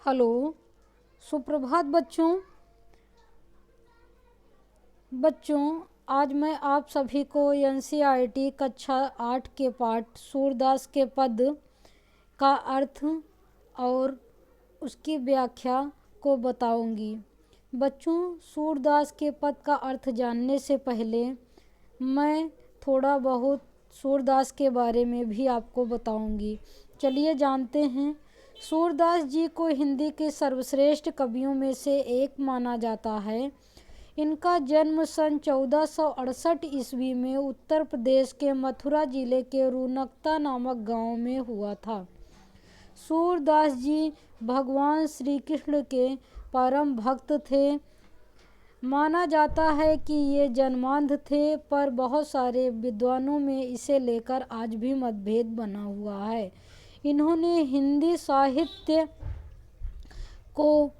Hello, सुप्रभात बच्चों। आज मैं आप सभी को एनसीईआरटी कक्षा 8 के पाठ सूरदास के पद का अर्थ और उसकी व्याख्या को बताऊंगी। बच्चों, सूरदास के पद का अर्थ जानने से पहले मैं थोड़ा बहुत सूरदास के बारे में भी आपको बताऊंगी। चलिए जानते हैं। सूरदास जी को हिंदी के सर्वश्रेष्ठ कवियों में से एक माना जाता है। इनका जन्म सन 1468 ईस्वी में उत्तर प्रदेश के मथुरा जिले के रूनकता नामक गांव में हुआ था। सूरदास जी भगवान श्री कृष्ण के परम भक्त थे। माना जाता है कि ये जन्मांध थे, पर बहुत सारे विद्वानों में इसे लेकर आज भी मतभेद बना हुआ है। इन्होंने हिंदी साहित्य को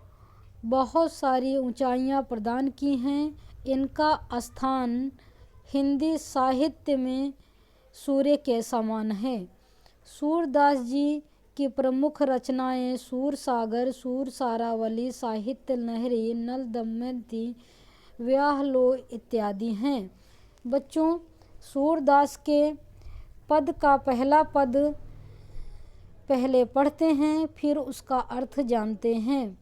बहुत सारी ऊंचाइयां प्रदान की हैं। इनका स्थान हिंदी साहित्य में सूर्य के समान है। सूरदास जी की प्रमुख रचनाएं सूर सागर, सूर सारावली, साहित्य लहरी, नल दमयंती, व्याहलो इत्यादि हैं। बच्चों, सूरदास के पद का पहला पद पहले पढ़ते हैं, फिर उसका अर्थ जानते हैं।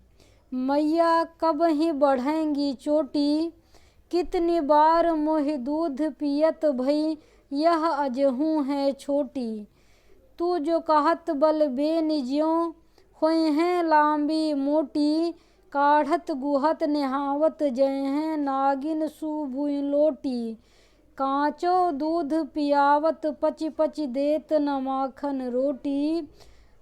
मैया कब ही बढ़ेंगी चोटी, कितनी बार मोहि दूध पियत भई, यह अजहू है छोटी। तू जो कहत बल बेन ज्यों, होय हैं लांबी मोटी, काढ़त गुहत नेहावत जय हैं, नागिन सुभुई लोटी। कांचो दूध पियावत पच पच देत न माखन रोटी,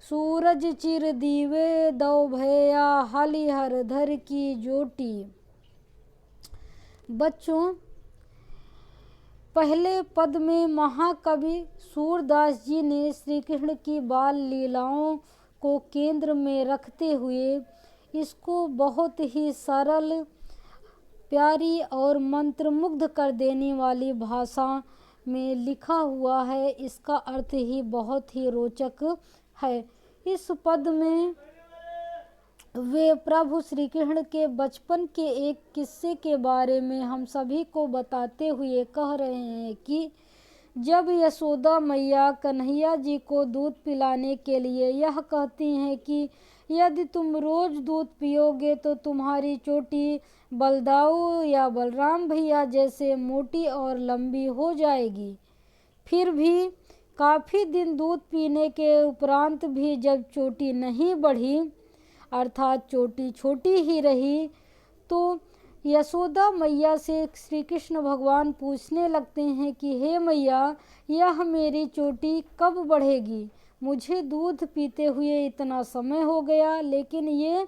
सूरज चिर दीवे दौ भैया, हलिहर धर की जोटी। बच्चों, पहले पद में महाकवि सूरदास जी ने श्री कृष्ण की बाल लीलाओं को केंद्र में रखते हुए इसको बहुत ही सरल, प्यारी और मंत्रमुग्ध कर देने वाली भाषा में लिखा हुआ है। इसका अर्थ ही बहुत ही रोचक है। इस पद में वे प्रभु श्री कृष्ण के बचपन के एक किस्से के बारे में हम सभी को बताते हुए कह रहे हैं कि जब यशोदा मैया कन्हैया जी को दूध पिलाने के लिए यह कहती हैं कि यदि तुम रोज दूध पियोगे तो तुम्हारी चोटी बलदाऊ या बलराम भैया जैसे मोटी और लंबी हो जाएगी। फिर भी काफ़ी दिन दूध पीने के उपरांत भी जब चोटी नहीं बढ़ी, अर्थात चोटी छोटी ही रही, तो यशोदा मैया से श्री कृष्ण भगवान पूछने लगते हैं कि हे मैया, यह मेरी चोटी कब बढ़ेगी? मुझे दूध पीते हुए इतना समय हो गया, लेकिन ये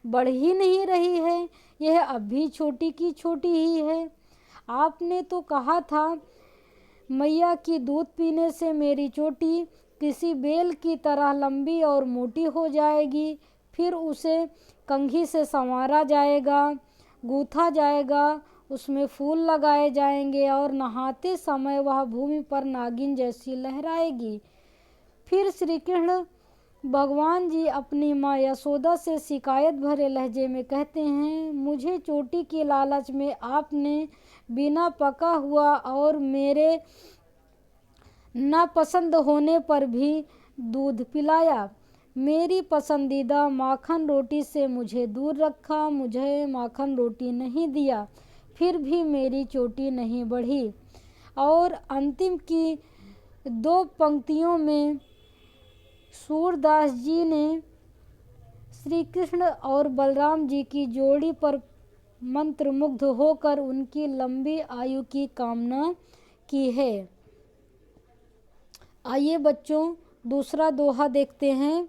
बढ़ ही नहीं रही है। यह अब भी छोटी की छोटी ही है। आपने तो कहा था मैया कि दूध पीने से मेरी चोटी किसी बेल की तरह लंबी और मोटी हो जाएगी। फिर उसे कंघी से संवारा जाएगा, गूथा जाएगा, उसमें फूल लगाए जाएंगे और नहाते समय वह भूमि पर नागिन जैसी लहराएगी। फिर श्री कृष्ण भगवान जी अपनी माँ यशोदा से शिकायत भरे लहजे में कहते हैं, मुझे चोटी की लालच में आपने बिना पका हुआ और मेरे नापसंद होने पर भी दूध पिलाया। मेरी पसंदीदा माखन रोटी से मुझे दूर रखा, मुझे माखन रोटी नहीं दिया, फिर भी मेरी चोटी नहीं बढ़ी। और अंतिम की दो पंक्तियों में सूरदास जी ने श्री कृष्ण और बलराम जी की जोड़ी पर मंत्रमुग्ध होकर उनकी लंबी आयु की कामना की है। आइए बच्चों, दूसरा दोहा देखते हैं।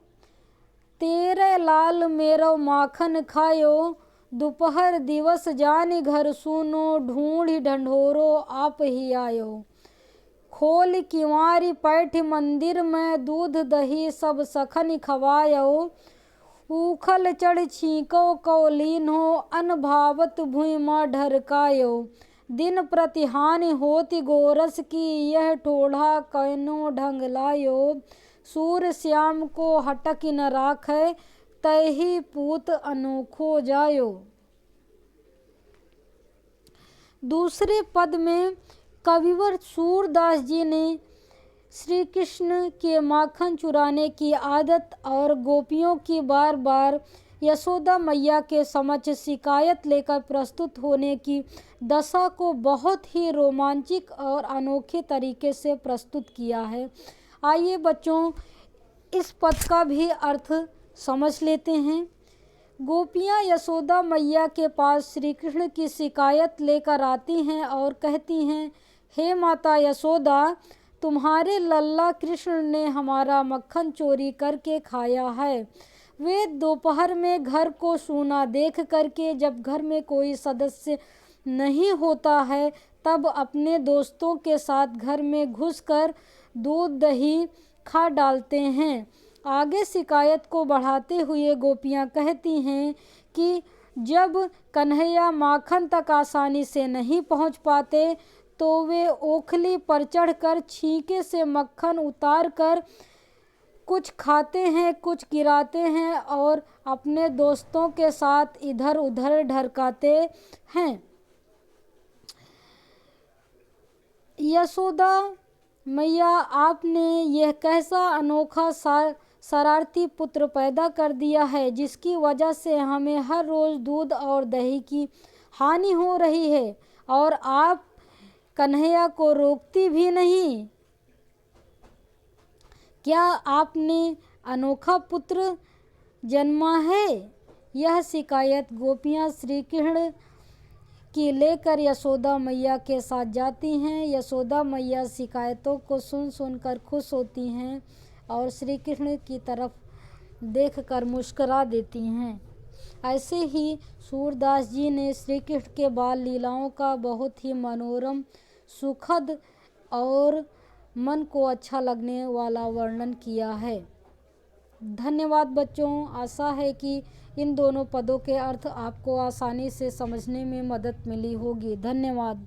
तेरे लाल मेरो माखन खायो, दोपहर दिवस जानि घर सुनो, ढूंढी ढंढोरो आप ही आयो। खोल किवारी पैठ मंदिर में, दूध दही सब सखन खवायो। उखल चढ़ छींको कौलीन हो, अन भावत भुई माँ ढरकायो। दिन प्रतिहानि होती गोरस की, यह टोढ़ा कैनो ढंग लायो। सूर श्याम को हटक न राखै, तहि पूत अनोखो जायो। दूसरे पद में कविवर सूरदास जी ने श्री कृष्ण के माखन चुराने की आदत और गोपियों की बार बार यशोदा मैया के समक्ष शिकायत लेकर प्रस्तुत होने की दशा को बहुत ही रोमांचक और अनोखे तरीके से प्रस्तुत किया है। आइए बच्चों, इस पद का भी अर्थ समझ लेते हैं। गोपियाँ यशोदा मैया के पास श्री कृष्ण की शिकायत लेकर आती हैं और कहती हैं, हे माता यशोदा, तुम्हारे लल्ला कृष्ण ने हमारा मक्खन चोरी करके खाया है। वे दोपहर में घर को सूना देख करके जब घर में कोई सदस्य नहीं होता है तब अपने दोस्तों के साथ घर में घुसकर दूध दही खा डालते हैं। आगे शिकायत को बढ़ाते हुए गोपियाँ कहती हैं कि जब कन्हैया माखन तक आसानी से नहीं पहुँच पाते तो वे ओखली पर चढ़कर छींके से मक्खन उतार कर कुछ खाते हैं, कुछ गिराते हैं और अपने दोस्तों के साथ इधर उधर ढरकाते हैं। यशोदा मैया, आपने यह कैसा अनोखा शरारती पुत्र पैदा कर दिया है जिसकी वजह से हमें हर रोज़ दूध और दही की हानि हो रही है और आप कन्हैया को रोकती भी नहीं। क्या आपने अनोखा पुत्र जन्मा है? यह शिकायत गोपियाँ श्री कृष्ण की लेकर यशोदा मैया के साथ जाती हैं। यशोदा मैया शिकायतों को सुन सुनकर खुश होती हैं और श्री कृष्ण की तरफ देखकर मुस्कुरा देती हैं। ऐसे ही सूरदास जी ने श्री कृष्ण के बाल लीलाओं का बहुत ही मनोरम, सुखद और मन को अच्छा लगने वाला वर्णन किया है। धन्यवाद बच्चों। आशा है कि इन दोनों पदों के अर्थ आपको आसानी से समझने में मदद मिली होगी। धन्यवाद।